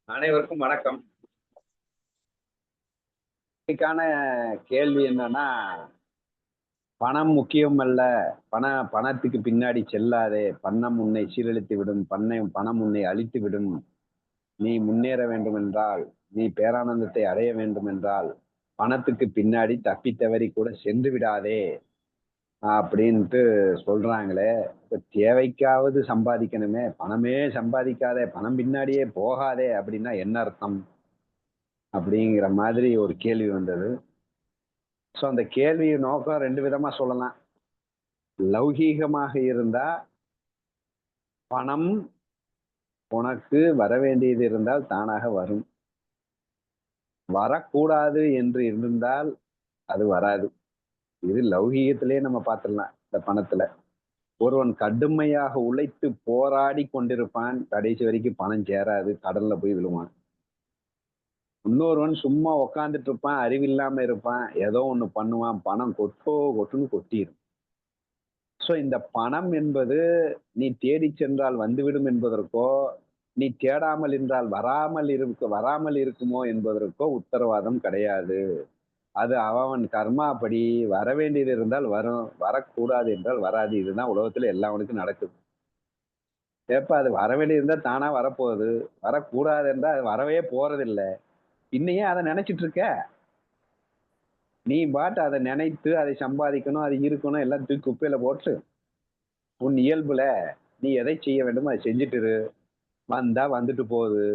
அனைவருக்கும் வணக்கம். இன்னைக்கான கேள்வி என்னன்னா, பணம் முக்கியம் அல்ல. பணத்துக்கு பின்னாடி செல்லாதே. பணம் உன்னை சீரழித்து விடும். பணம் உன்னை அழித்து விடும். நீ முன்னேற வேண்டும் என்றால், நீ பேரானந்தத்தை அடைய வேண்டும் என்றால், பணத்துக்கு பின்னாடி தப்பி தவறி கூட சென்று விடாதே அப்படின்ட்டு சொல்றாங்களே. இப்ப தேவைக்காவது சம்பாதிக்கணுமே. பணமே சம்பாதிக்காதே, பணம் பின்னாடியே போகாதே அப்படின்னா என்ன அர்த்தம்? அப்படிங்கிற மாதிரி ஒரு கேள்வி வந்தது. ஸோ அந்த கேள்வியின் நோக்கம் 2 விதமா சொல்லலாம். லௌகீகமாக இருந்தா, பணம் உனக்கு வரவேண்டியது இருந்தால் தானாக வரும். வரக்கூடாது என்று இருந்தால் அது வராது. இது லௌகீகத்திலேயே நம்ம பார்த்துடலாம் இந்த பணத்துல. ஒருவன் கடுமையாக உழைத்து போராடி கொண்டிருப்பான். கடைசி வரைக்கும் பணம் சேராது. கடல்ல போய் விழுவான். இன்னொருவன் சும்மா உட்கார்ந்துட்டு இருப்பான். அறிவில்லாம இருப்பான். ஏதோ ஒண்ணு பண்ணுவான். பணம் கொட்டுன்னு கொட்டிரும். ஸோ இந்த பணம் என்பது நீ தேடிச் சென்றால் வந்துவிடும் என்பதற்கோ, நீ தேடாமல் என்றால் வராமல் இருக்குமோ என்பதற்கோ உத்தரவாதம் கிடையாது. அது அவன் கர்மாப்படி வரவேண்டியது இருந்தால் வரும், வரக்கூடாது என்றால் வராது. இதுதான் உலகத்துல எல்லாவனுக்கும் நடக்குது. ஏப்பா அது வரவேண்டியது இருந்தா தானா வரப்போகுது. வரக்கூடாது என்றால் அது வரவே போறதில்ல. பின்ன ஏன் அத நினைச்சிட்டு இருக்க? நீ பாட்டு அத நினைத்து அதை சம்பாதிக்கணும், அது இருக்கணும் எல்லாம் தூக்கி குப்பையில போட்டு, உன் இயல்புல நீ எதை செய்ய வேண்டுமோ அதை செஞ்சுட்டு இரு. வந்தா வந்துட்டு போகுது.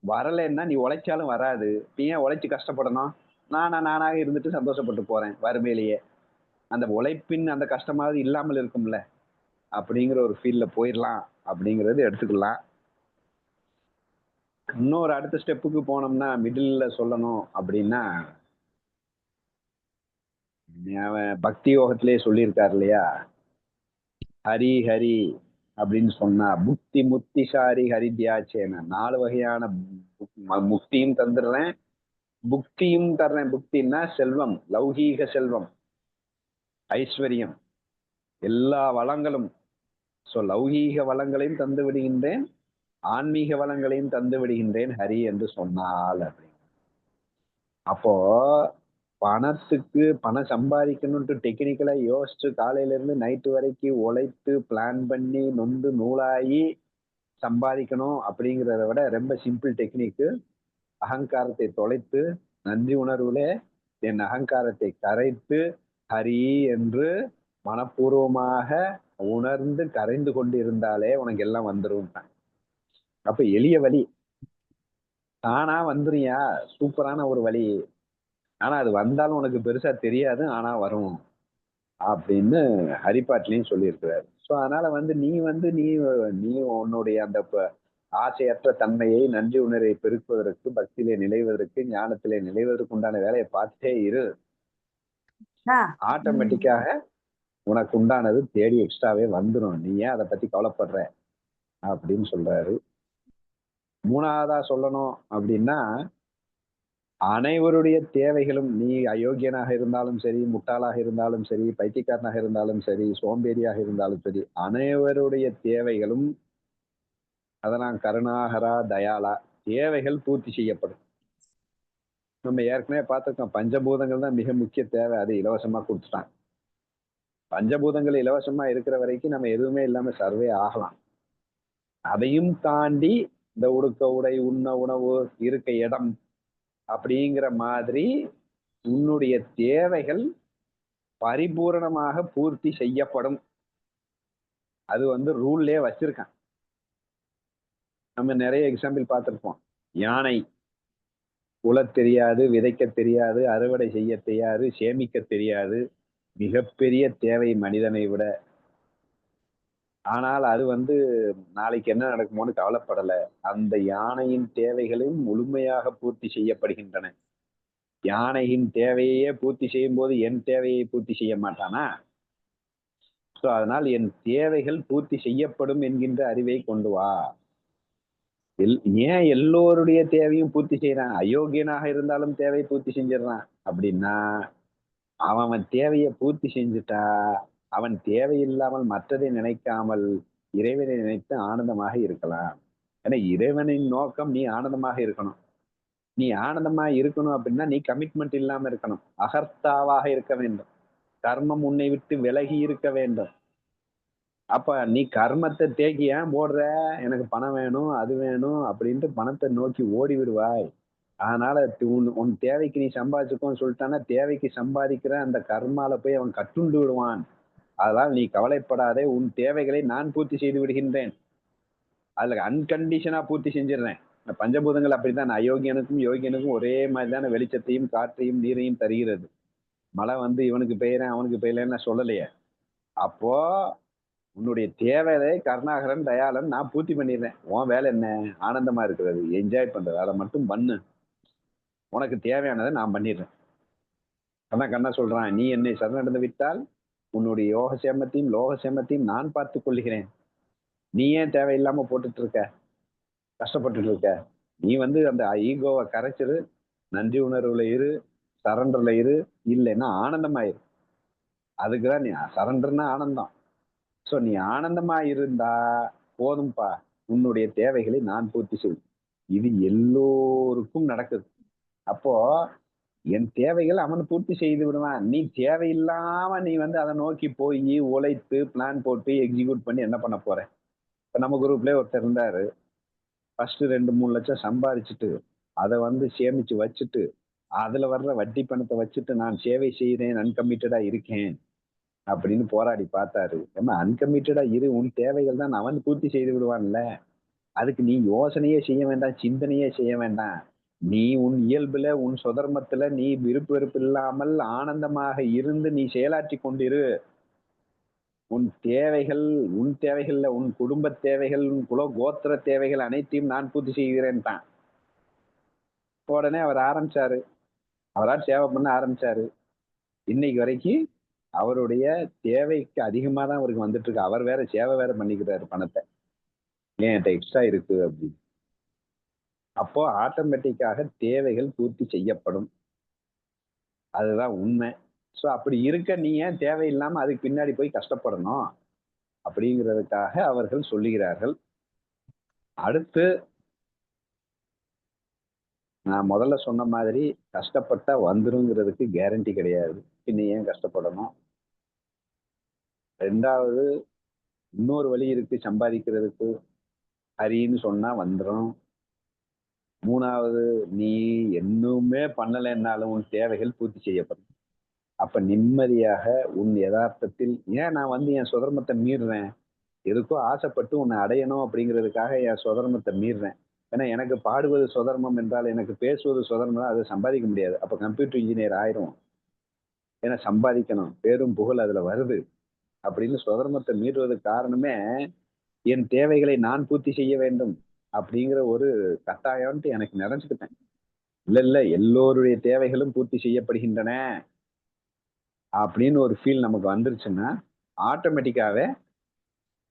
வரலைன்னா நீ உழைச்சாலும் வராது. நீ ஏன் உழைச்சு கஷ்டப்படணும்? நானாக இருந்துட்டு சந்தோஷப்பட்டு போறேன் வறுமையிலேயே. அந்த உழைப்பின் அந்த கஷ்டமாவது இல்லாமல் இருக்கும்ல. அப்படிங்கிற ஒரு ஃபீல்ல போயிரலாம் அப்படிங்கிறது எடுத்துக்கலாம். இன்னொரு அடுத்த ஸ்டெப்புக்கு போனோம்னா, மிடில்ல சொல்லணும் அப்படின்னா, அவன் பக்தி யோகத்திலேயே சொல்லியிருக்காரு இல்லையா? ஹரி ஹரி அப்படின்னு சொன்னா, புக்தி முக்திசாரி ஹரித்யாச்சேன 4 வகையான முக்தியும் தந்துடுறேன். புக்தியும் தர்றேன். புக்தின்னா செல்வம், லௌகீக செல்வம், ஐஸ்வர்யம், எல்லா வளங்களும். சோ லௌகீக வளங்களையும் தந்து விடுகின்றேன், ஆன்மீக வளங்களையும் தந்து விடுகின்றேன் ஹரி என்று சொன்னால் அப்படின்னு. அப்போ பணம் சம்பாதிக்கணும்ட்டு டெக்னிக்கலா யோசிச்சு காலையில இருந்து நைட்டு வரைக்கும் உழைத்து பிளான் பண்ணி நொந்து நூலாகி சம்பாதிக்கணும் அப்படிங்கிறத விட ரொம்ப சிம்பிள் டெக்னிக்கு. அகங்காரத்தை தொலைத்து நன்றி உணர்வுலே என் அகங்காரத்தை கரைத்து ஹரி என்று மனப்பூர்வமாக உணர்ந்து கரைந்து கொண்டு இருந்தாலே உனக்கு எல்லாம் வந்துரும். அப்ப எளிய வழி. தானா வந்துருயா. சூப்பரான ஒரு வழி. ஆனா அது வந்தாலும் உனக்கு பெருசா தெரியாது. ஆனா வரும் அப்படின்னு ஹரிப்பாட்லயும் சொல்லியிருக்கிறாரு. ஸோ அதனால நீ உன்னுடைய அந்த ஆசையற்ற தன்மையை நன்றி உணர்வை பெருக்குவதற்கு, பக்தியிலே நிலைவதற்கு, ஞானத்திலே நிலைவதற்கு உண்டான வேலையை பார்த்துட்டே இரு. ஆட்டோமேட்டிக்காக உனக்கு உண்டானது தேடி எக்ஸ்ட்ராவே வந்துடும். நீ ஏன் அதை பத்தி கவலைப்படுற அப்படின்னு சொல்றாரு. 3வதா சொல்லணும் அப்படின்னா, அனைவருடைய தேவைகளும் நீ அயோக்கியனாக இருந்தாலும் சரி, முட்டாளாக இருந்தாலும் சரி, பைத்தியக்காரனாக இருந்தாலும் சரி, சோம்பேறியாக இருந்தாலும் சரி, அனைவருடைய தேவைகளும் அதனால் கருணாகரா தயாளா தேவைகள் பூர்த்தி செய்யப்படும். நம்ம ஏற்கனவே பார்த்திருக்கோம். பஞ்சபூதங்கள் தான் மிக முக்கிய தேவை. அது இலவசமா கொடுத்துட்டான். பஞ்சபூதங்கள் இலவசமா இருக்கிற வரைக்கும் நம்ம எதுவுமே இல்லாம சர்வே ஆகலாம். அதையும் தாண்டி இந்த உடுக்க உடை, உண்ண உணவு, இருக்க இடம் அப்படிங்கிற மாதிரி உன்னுடைய தேவைகள் பரிபூரணமாக பூர்த்தி செய்யப்படும். அது ரூல்லே வச்சிருக்கான். நம்ம நிறைய எக்ஸாம்பிள் பார்த்திருப்போம். யானை உழத் தெரியாது, விதைக்க தெரியாது, அறுவடை செய்ய தெரியாது, சேமிக்க தெரியாது. மிகப்பெரிய தேவை மனிதனை விட. ஆனால் அது நாளைக்கு என்ன நடக்குமோன்னு கவலைப்படல. அந்த யானையின் தேவைகளும் முழுமையாக பூர்த்தி செய்யப்படுகின்றன. யானையின் தேவையே பூர்த்தி செய்யும் போது என் தேவையை பூர்த்தி செய்ய மாட்டானா? சோ அதனால் என் தேவைகள் பூர்த்தி செய்யப்படும் என்கின்ற அறிவை கொண்டு வா. ஏன் எல்லோருடைய தேவையும் பூர்த்தி செய்யறான்? அயோக்கியனாக இருந்தாலும் தேவை பூர்த்தி செஞ்சிடறான் அப்படின்னா, அவன் தேவையை பூர்த்தி செஞ்சுட்டா அவன் தேவையில்லாமல் மற்றதை நினைக்காமல் இறைவனை நினைத்து ஆனந்தமாக இருக்கலாம். ஏன்னா இறைவனின் நோக்கம் நீ ஆனந்தமாக இருக்கணும். நீ ஆனந்தமா இருக்கணும் அப்படின்னா நீ கமிட்மெண்ட் இல்லாம இருக்கணும். அகர்த்தாவாக இருக்க வேண்டும். கர்மம் உன்னை விட்டு விலகி இருக்க வேண்டும். அப்ப நீ கர்மத்தை தேக்கி ஏன் போடுற? எனக்கு பணம் வேணும், அது வேணும் அப்படின்ட்டு பணத்தை நோக்கி ஓடி விடுவாய். அதனால உன் தேவைக்கு நீ சம்பாதிச்சுக்கோன்னு சொல்லிட்டான்னா, தேவைக்கு சம்பாதிக்கிற அந்த கர்மால போய் அவன் கட்டுண்டு விடுவான். அதனால் நீ கவலைப்படாதே. உன் தேவைகளை நான் பூர்த்தி செய்து விடுகின்றேன். அதுல அன்கண்டிஷனா பூர்த்தி செஞ்சிடுறேன். இந்த பஞ்சபூதங்கள் அப்படித்தான். அயோக்கியனுக்கும் யோகியனுக்கும் ஒரே மாதிரிதான வெளிச்சத்தையும், காற்றையும், நீரையும் தருகிறது. மழை வந்து இவனுக்கு பெய்யறேன், அவனுக்கு பெய்யலன்னு நான் சொல்லலையே. அப்போ உன்னுடைய தேவையை கருணாகரன், தயாளன் நான் பூர்த்தி பண்ணிடுறேன். உன் வேலை என்ன? ஆனந்தமா இருக்கிறது, என்ஜாய் பண்றது. அதை மட்டும் பண்ணு. உனக்கு தேவையானதை நான் பண்ணிடுறேன். அதான் கண்ணா சொல்றான், நீ என்னை சரணடைந்து விட்டால் உன்னுடைய யோக சேமத்தையும் லோக சேமத்தையும் நான் பார்த்துக் கொள்கிறேன். நீ ஏன் தேவையில்லாம போட்டுட்டு இருக்க, கஷ்டப்பட்டுட்டு இருக்க? நீ வந்து அந்த ஈகோவை கரைச்சிரு, நன்றி உணர்வுல இரு, சரண்டர்ல இரு, இல்லைன்னா ஆனந்தமாயிரு. அதுக்குதான் நீ சரண்டர்னா ஆனந்தம். சோ நீ ஆனந்தமா இருந்தா போதும்பா. உன்னுடைய தேவைகளை நான் பூர்த்தி செய்வேன். இது எல்லோருக்கும் நடக்குது. அப்போ என் தேவைகள் அவன் பூர்த்தி செய்து விடுவான். நீ தேவையில்லாம நீ வந்து அதை நோக்கி போய் உழைத்து பிளான் போட்டு எக்ஸிக்யூட் பண்ணி என்ன பண்ண போற? இப்ப நம்ம குரூப்லயே ஒருத்தர் இருந்தாரு. ஃபர்ஸ்ட் 2-3 லட்சம் சம்பாதிச்சுட்டு அதை வந்து சேமிச்சு வச்சுட்டு அதுல வர்ற வட்டி பணத்தை வச்சுட்டு நான் சேவை செய்கிறேன், அன்கமிட்டடா இருக்கேன் அப்படின்னு போராடி பார்த்தாரு. ஏமா அன்கமிட்டடா இரு, உன் தேவைகள் தான் அவன் பூர்த்தி செய்து விடுவான்ல. அதுக்கு நீ யோசனையே செய்ய வேண்டாம், சிந்தனையே செய்ய வேண்டாம். நீ உன் இயல்புல, உன் சுதர்மத்துல நீ விருப்பு வெறுப்பு இல்லாமல் ஆனந்தமாக இருந்து நீ செயலாற்றி கொண்டிரு. உன் தேவைகள்ல உன் குடும்ப தேவைகள், உன் குல கோத்திர தேவைகள் அனைத்தையும் நான் பூர்த்தி செய்கிறேன் தான். உடனே அவர் ஆரம்பிச்சாரு. அவரா சேவை பண்ண ஆரம்பிச்சாரு. இன்னைக்கு வரைக்கும் அவருடைய தேவைக்கு அதிகமா தான் அவருக்கு வந்துட்டு இருக்கு. அவர் வேற சேவை வேற பண்ணிக்கிறாரு பணத்தை. ஏன் என்கிட்ட எக்ஸ்ட்ரா இருக்கு அப்படின்னு. அப்போ ஆட்டோமேட்டிக்காக தேவைகள் பூர்த்தி செய்யப்படும். அதுதான் உண்மை. சோ அப்படி இருக்க நீ ஏன் தேவையில்லாம அதுக்கு பின்னாடி போய் கஷ்டப்படணும் அப்படிங்கிறதுக்காக அவர்கள் சொல்லுகிறார்கள். அடுத்து நான் முதல்ல சொன்ன மாதிரி கஷ்டப்பட்டா வந்துருங்கிறதுக்கு கேரண்டி கிடையாது. பின்ன ஏன் கஷ்டப்படணும்? 2வது இன்னொரு வழி இருக்கு சம்பாதிக்கிறதுக்கு. ஹரின்னு சொன்னா வந்துரும். 3வது நீ இன்னுமே பண்ணலைன்னாலும் உன் தேவைகள் பூர்த்தி செய்யப்படும். அப்ப நிம்மதியாக உன் யதார்த்தத்தில் ஏன் நான் வந்து என் சுதர்மத்தை மீறுறேன்? எதுக்கோ ஆசைப்பட்டு உன்னை அடையணும் அப்படிங்கிறதுக்காக என் சுதர்மத்தை மீறுறேன். ஏன்னா எனக்கு பாடுவது சுதர்மம் என்றால் எனக்கு பேசுவது சுதர்மம், அதை சம்பாதிக்க முடியாது. அப்ப கம்ப்யூட்டர் இன்ஜினியர் ஆயிரும். ஏன்னா சம்பாதிக்கணும், பேரும் புகழ் அதுல வருது அப்படின்னு சுதர்மத்தை மீறுவதற்கு காரணமே என் தேவைகளை நான் பூர்த்தி செய்ய வேண்டும் அப்படிங்கிற ஒரு கட்டாயம்ட்டு எனக்கு நினைச்சுக்கிட்டேன். இல்ல இல்ல எல்லோருடைய தேவைகளும் பூர்த்தி செய்யப்படுகின்றன அப்படின்னு ஒரு ஃபீல் நமக்கு வந்துருச்சுன்னா ஆட்டோமேட்டிக்காவே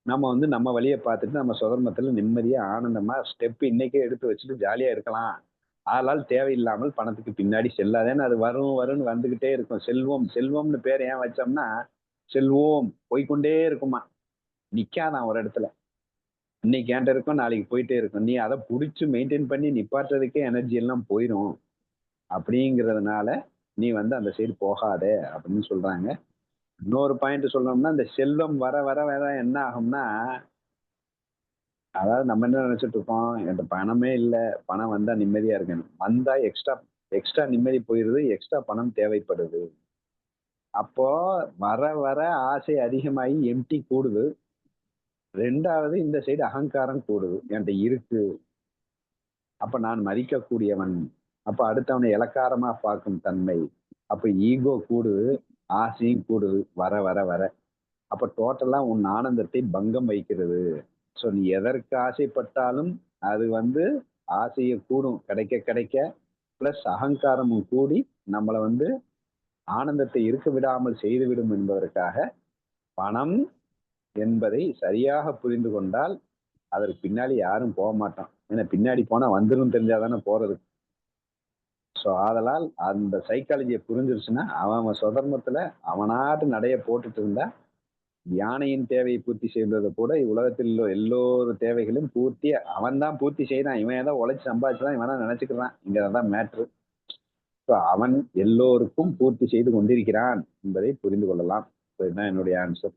நம்ம வந்து நம்ம வழியை பார்த்துட்டு நம்ம சுதர்மத்துல நிம்மதியா ஆனந்தமா ஸ்டெப் இன்னைக்கே எடுத்து வச்சுட்டு ஜாலியா இருக்கலாம். ஆளால் தேவையில்லாமல் பணத்துக்கு பின்னாடி செல்லாதேன்னு அது வரும் வரும்னு வந்துகிட்டே இருக்கும். செல்வம் செல்வம்னு பேர் ஏன் வச்சோம்னா செல்வோம் போய்க்கொண்டே இருக்குமா, நிக்காதான் ஒரு இடத்துல. இன்னைக்கு என்கிட்ட இருக்கும், நாளைக்கு போயிட்டே இருக்கும். நீ அதை புடிச்சு மெயின்டைன் பண்ணி நிப்பாட்டுறதுக்கே எனர்ஜி எல்லாம் போயிடும். அப்படிங்கிறதுனால நீ வந்து அந்த சைடு போகாத அப்படின்னு சொல்றாங்க. இன்னொரு பாயிண்ட் சொல்லணும்னா இந்த செல்வம் வர வர வர என்ன ஆகும்னா, அதாவது நம்ம என்ன நினைச்சிட்டு இருப்போம், என்கிட்ட பணமே இல்ல, பணம் வந்தா நிம்மதியா இருக்கணும். வந்தா எக்ஸ்ட்ரா எக்ஸ்ட்ரா நிம்மதி போயிருது, எக்ஸ்ட்ரா பணம் தேவைப்படுது. அப்போ வர வர ஆசை அதிகமாகி எம்டி கூடுது. 2வது இந்த சைடு அகங்காரம் கூடுது. என்கிட்ட இருக்கு, அப்ப நான் மதிக்கக்கூடியவன். அப்ப அடுத்தவனை இளக்காரமா பார்க்கும் தன்மை. அப்ப ஈகோ கூடுது, ஆசையும் கூடுது வர வர வர. அப்ப டோட்டலா உன் ஆனந்தத்தை பங்கம் வைக்கிறது. சோ நீ எதற்கு ஆசைப்பட்டாலும் அது வந்து ஆசையை கூடும் கிடைக்க கிடைக்க. பிளஸ் அகங்காரமும் கூடி நம்மளை வந்து ஆனந்தத்தை இருக்க விடாமல் செய்துவிடும் என்பதற்காக பணம் என்பதை சரியாக புரிந்து கொண்டால் அதற்கு பின்னாடி யாரும் போக மாட்டோம். ஏன்னா பின்னாடி போனா வந்துடும் தெரிஞ்சாதானே போறது. ஸோ ஆதலால் அந்த சைக்காலஜியை புரிஞ்சிருச்சுன்னா அவன் அவன் சுதர்மத்துல அவனாட்டு நடைய போட்டுட்டு இருந்தா யானையின் தேவையை பூர்த்தி செய்வது போல உலகத்தில் உள்ள எல்லோரும் தேவைகளும் பூர்த்தி அவன் தான் பூர்த்தி செய்யறான். இவன் ஏதோ உழைச்சு சம்பாதிச்சுதான் இவன் தான் நினைச்சுக்கிறான். இங்கதான் மேட்ரு. அவன் எல்லோருக்கும் பூர்த்தி செய்து கொண்டிருக்கிறான் என்பதை புரிந்து கொள்ளலாம். இதுதான் என்னுடைய ஆன்சர்.